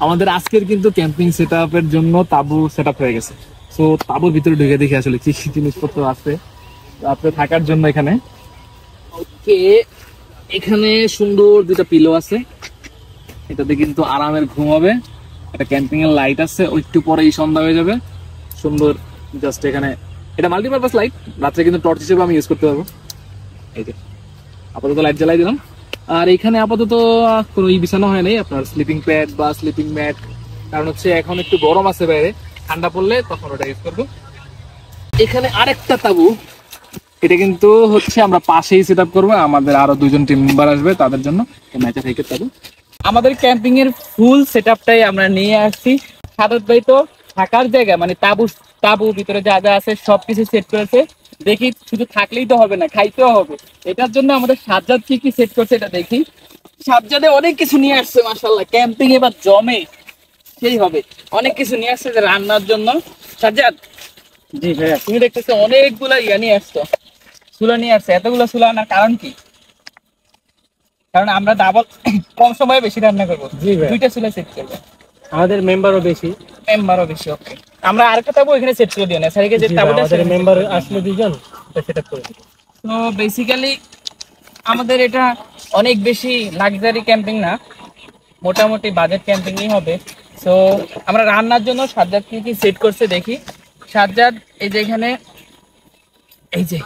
আমাদের আজকের কিন্তু ক্যাম্পিং সেটআপের জন্য তাবু সেটআপ হয়ে গেছে। সো তাবুর ভিতরে ঢুকে দেখি আসলে কি কি জিনিসপত্র আছে রাত্রে থাকার জন্য এখানে। ওকে, এখানে সুন্দর দুটো পিলো আছে, এটাতে কিন্তু আরামের ঘুম হবে। একটা ক্যাম্পিং এর লাইট আছে, একটু পরেই সন্ধ্যা হয়ে যাবে। সুন্দর জাস্ট এখানে এটা মাল্টিপারপাস লাইট, রাত্রে কিন্তু টর্চ হিসেবে আমি ইউজ করতে পারবো। এই যে আপাতত লাইট জ্বালাই দিলাম। আর এখানে আপাতত কোনো বিছানো হয় নাই আপনার স্লিপিং প্যাড বা স্লিপিং ম্যাট, কারণ হচ্ছে এখন একটু গরম আছে বাইরে, ঠান্ডা পড়লে তখন ওটা ইউজ করবো। এখানে আরেকটা তাবু, এটা কিন্তু হচ্ছে আমরা পাশেই সেট আপ করবো, আমাদের আরো দুজন টিম মেম্বার আসবে তাদের জন্য ম্যাচে থেকে তাবু। আমাদের ক্যাম্পিং এর ফুল সেট আপটাই আমরা নিয়ে আসছি। সাদাত ভাই তো থাকার জায়গা মানে তাবু ভিতরে যা যা আছে সবকিছু সেট করেছে। দেখি শুধু থাকলেই তো হবে না, খাইতেও হবে। এটার জন্য আমাদের সাজ্জাদ কি কি সেট করছে এটা দেখি। সাজ্জাদে অনেক কিছু নিয়ে আসছে মাশাআল্লাহ, ক্যাম্পিং এবার জমে সেই হবে। অনেক কিছু নিয়ে আসছে যে রান্নার জন্য। সাজ্জাদ, জি ভাইয়া, তুমি দেখতেছো অনেকগুলা ইয়া নিয়ে আসছো, চুলা নিয়ে আসছে। এতগুলো চুলা আনার কারণ কি? কারণ আমরা ডাবল কম সময়ে বেশি রান্না করবো। জি ভাই, দুইটা চুলা সেট করবো, আমাদের মেম্বারও বেশি। ওকে, আমরা আরেকটা তাবু এখানে সেট করে দিও না স্যারকে, যে তাবুটা আমাদের মেম্বার আসলে দুইজন সেটআপ করে দিই। তো বেসিক্যালি আমাদের এটা অনেক বেশি লাক্সারি ক্যাম্পিং না, মোটামুটি বাজেট ক্যাম্পিংই হবে। সো আমরা রান্নার জন্য সাজ্জাদ কি কি সেট করছে দেখি। সাজ্জাদ এই যে এখানে এই যে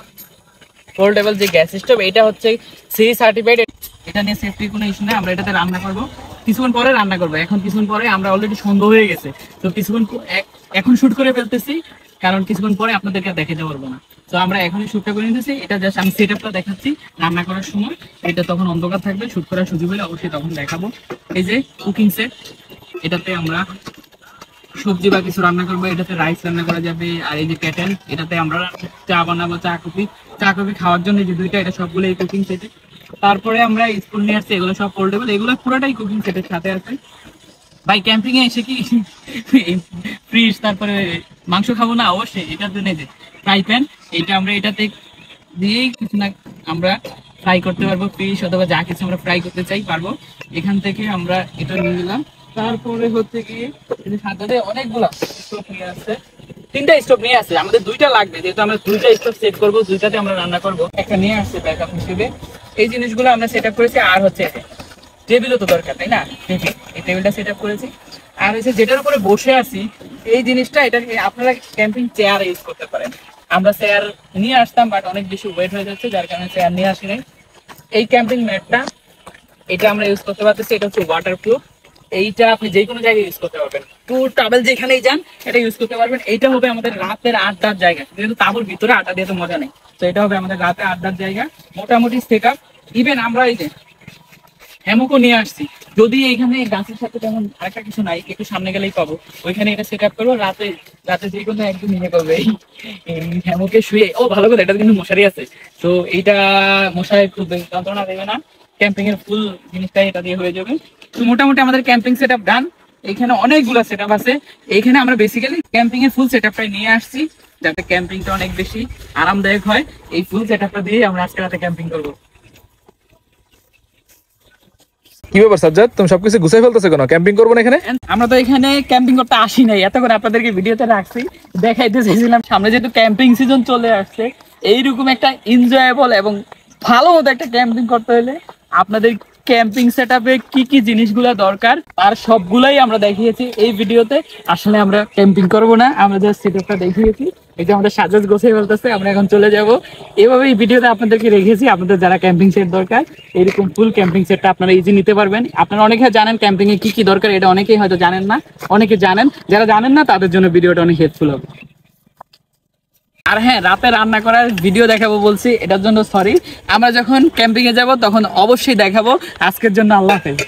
ফোল্ডেবল যে গ্যাস স্টোভ, এটা হচ্ছে সি সার্টিফাইড। এটা নিয়ে সেফটি কোনো ইস্যু নেই, আমরা এটাতে রান্না করব। কিছুক্ষণ পরে রান্না করবো, এখন কিছুক্ষণ পরে আমরা অলরেডি সন্ধ্যা হয়ে গেছে, তো কিছুক্ষণ এখন শুট করে ফেলতেছি, কারণ কিছুক্ষণ পরে আপনাদেরকে দেখাতে পারবো না। তো আমরা এখনই শুটটা করে নিতেছি, এটা জাস্ট আমি সেট আপটা দেখাচ্ছি। রান্না করার সময় এটা তখন অন্ধকার থাকবে, শুট করার সুযোগ হলে অবশ্যই তখন দেখাবো। এই যে কুকিং সেট, এটাতে আমরা সবজি বা কিছু রান্না করবো, এটাতে রাইস রান্না করা যাবে। আর এই যে কেটেল, এটাতে আমরা চা বানাবো, চা কফি খাওয়ার জন্য যে দুইটা, এটা সবগুলো এই কুকিং সেটে। তারপরে আমরা স্পুন নিয়ে আসছি, এগুলো সব ফোল্ডেবল, এগুলো পুরোটাই কুকিং সেটের সাথে আছে। ভাই ক্যাম্পিং এ এসে কি ফ্রিজ তারপরে মাংস খাবো না? অবশ্যই এটার জন্য যে ফ্রাই প্যান, এটা আমরা এটাতে দিয়েই কিছু না আমরা ফ্রাই করতে পারবো, ফিশ অথবা যা কিছু আমরা ফ্রাই করতে চাই পারবো। এখান থেকে আমরা এটা নিয়ে নিলাম। তারপরে হচ্ছে কি সাথে অনেকগুলো স্টোভ নিয়ে আসছে, তিনটা স্টোভ নিয়ে আসছে, আমাদের দুইটা লাগবে যেহেতু আমরা দুইটা স্টোভ সেট করবো, দুইটাতে আমরা রান্না করবো। একটা নিয়ে আসছে ব্যাকআপ হিসেবে। এই জিনিসগুলো আমরা সেট আপ করেছি। আর হচ্ছে টেবিলও তো দরকার, তাই না? এই টেবিলটা সেট আপ করেছি। আর হচ্ছে যেটার উপরে বসে আছি এই জিনিসটা, এটা আপনারা ক্যাম্পিং চেয়ার ইউজ করতে পারেন। আমরা চেয়ার নিয়ে আসতাম, বাট অনেক বেশি ওয়েট হয়ে যাচ্ছে, যার কারণে চেয়ার নিয়ে আসি নাই। এই ক্যাম্পিং ম্যাটটা এটা আমরা ইউজ করতে পারতেছি, এটা হচ্ছে ওয়াটারপ্রুফ। এইটা আপনি যে কোনো জায়গায় ইউজ করতে পারবেন, ট্যুর ট্রাভেল যেখানেই যান এটা ইউজ করতে পারবেন। এইটা হবে আমাদের রাতের আড্ডার জায়গা, যেহেতু তাবুর ভিতরে আড্ডা দিয়ে তো মজা নেই, তো এটা হবে আমাদের রাতে আড্ডার জায়গা। মোটামুটি সেট আপ। ইভেন আমরা এই যে হ্যামকও নিয়ে আসছি, যদি এখানে গাছের সাথে তেমন আরেকটা কিছু নাই, একটু সামনে গেলেই পাবো, ওইখানে এটা সেট আপ করবো। রাতে রাতে যে কোনো একদম নিয়ে করবে এই হ্যামকে শুয়ে। ও ভালো কথা, এটা কিন্তু মশারি আছে, তো এইটা মশারি খুব যন্ত্রণা দেবে না। ক্যাম্পিং এর ফুল জিনিসটাই এটা দিয়ে হয়ে যাবে। তো মোটামুটি আমাদের ক্যাম্পিং সেট আপ ডান। এখানে অনেকগুলো সেট আপ আছে, এইখানে আমরা বেসিক্যালি ক্যাম্পিং এর ফুল সেট আপটাই নিয়ে আসছি, যাতে ক্যাম্পিংটা অনেক বেশি আরামদায়ক হয়। এই ফুল সেট আপটা দিয়ে আমরা আজকে রাতে ক্যাম্পিং করবো। কি ব্যাপার সাজ্জাদ, তুমি সবকিছু গুছাই ফেলতেছো কেন? ক্যাম্পিং করবো না এখানে? আমরা তো এখানে ক্যাম্পিং করতে আসি নাই, এত করে আপনাদেরকে ভিডিওতে রাখছি, দেখাইতে চাইছিলাম। সামনে যেহেতু ক্যাম্পিং সিজন চলে আসছে, এইরকম একটা এনজয়েবল এবং ভালো মতো একটা ক্যাম্পিং করতে হলে আপনাদের ক্যাম্পিং সেটআপে কি কি জিনিসগুলো দরকার তার সবগুলাই আমরা দেখিয়েছি এই ভিডিওতে। আসলে আমরা ক্যাম্পিং করব না, আমরা জাস্ট সেটআপটা দেখিয়েছি। এই যে আমাদের সাজ্জাদ গোছাই বলতেছে, আমরা এখন চলে যাব। এভাবে এই ভিডিওতে আপনাদেরকে রেখেছি, আপনাদের যারা ক্যাম্পিং সেট দরকার এরকম ফুল ক্যাম্পিং সেটটা আপনারা ইজি নিতে পারবেন। আপনারা অনেকে জানেন ক্যাম্পিং এ কি কি দরকার, এটা অনেকেই হয়তো জানেন না, অনেকে জানেন। যারা জানেন না তাদের জন্য ভিডিওটা অনেক হেল্পফুল হবে। আর হ্যাঁ, রাতে রান্না করার ভিডিও দেখাবো বলছি, এটার জন্য সরি। আমরা যখন ক্যাম্পিং এ যাব তখন অবশ্যই দেখাবো। আজকের জন্য আল্লাহ হাফেজ।